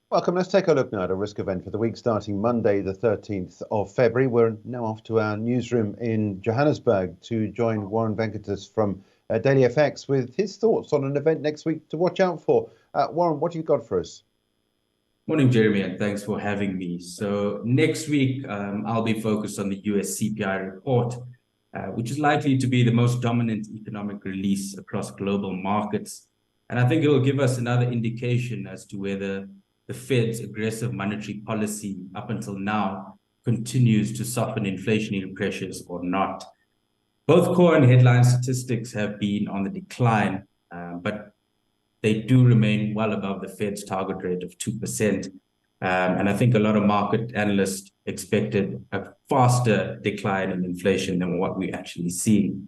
Welcome. Let's take a look now at a risk event for the week starting Monday, the 13th of February. We're now off to our newsroom in Johannesburg to join Warren Venketas from Daily FX with his thoughts on an event next week to watch out for. Warren, what have you got for us? Morning, Jeremy, and thanks for having me. So next week, I'll be focused on the US CPI report, which is likely to be the most dominant economic release across global markets. And I think it will give us another indication as to whether the Fed's aggressive monetary policy up until now continues to soften inflationary pressures or not. Both core and headline statistics have been on the decline, but they do remain well above the Fed's target rate of 2%. And I think a lot of market analysts expected a faster decline in inflation than what we're actually seeing.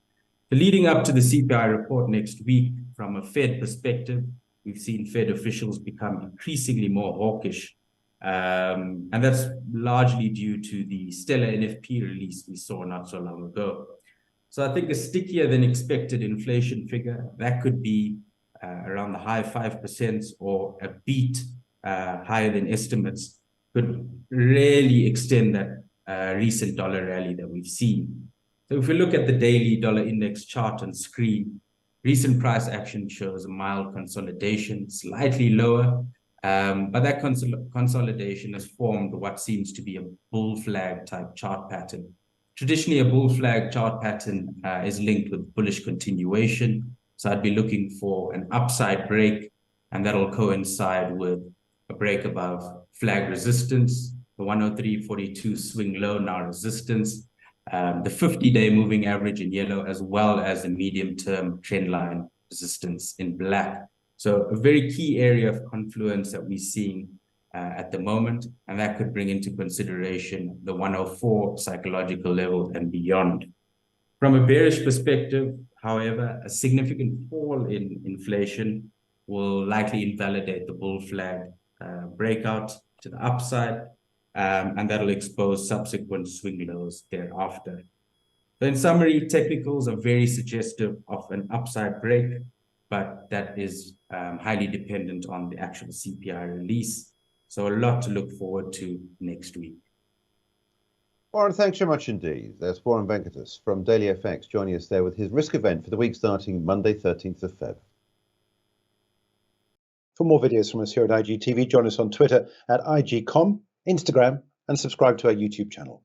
The leading up to the CPI report next week, from a Fed perspective, we've seen Fed officials become increasingly more hawkish. And that's largely due to the stellar NFP release we saw not so long ago. So I think a stickier than expected inflation figure, that could be around the high 5% or a beat higher than estimates, could really extend that recent dollar rally that we've seen. So if we look at the daily dollar index chart on screen, recent price action shows a mild consolidation, slightly lower, but that consolidation has formed what seems to be a bull flag type chart pattern. Traditionally, a bull flag chart pattern is linked with bullish continuation. So I'd be looking for an upside break, and that'll coincide with a break above flag resistance, the 103.42 swing low, now resistance, the 50-day moving average in yellow, as well as the medium-term trend line resistance in black. So a very key area of confluence that we're seeing at the moment, and that could bring into consideration the 104 psychological level and beyond. From a bearish perspective, however, a significant fall in inflation will likely invalidate the bull flag breakout to the upside, and that'll expose subsequent swing lows thereafter. So in summary, technicals are very suggestive of an upside break, but that is highly dependent on the actual CPI release. So a lot to look forward to next week. Warren, thanks so much indeed. That's Warren Venketas from Daily FX joining us there with his risk event for the week starting Monday, 13th of Feb. For more videos from us here at IGTV, join us on Twitter at IGCom, Instagram, and subscribe to our YouTube channel.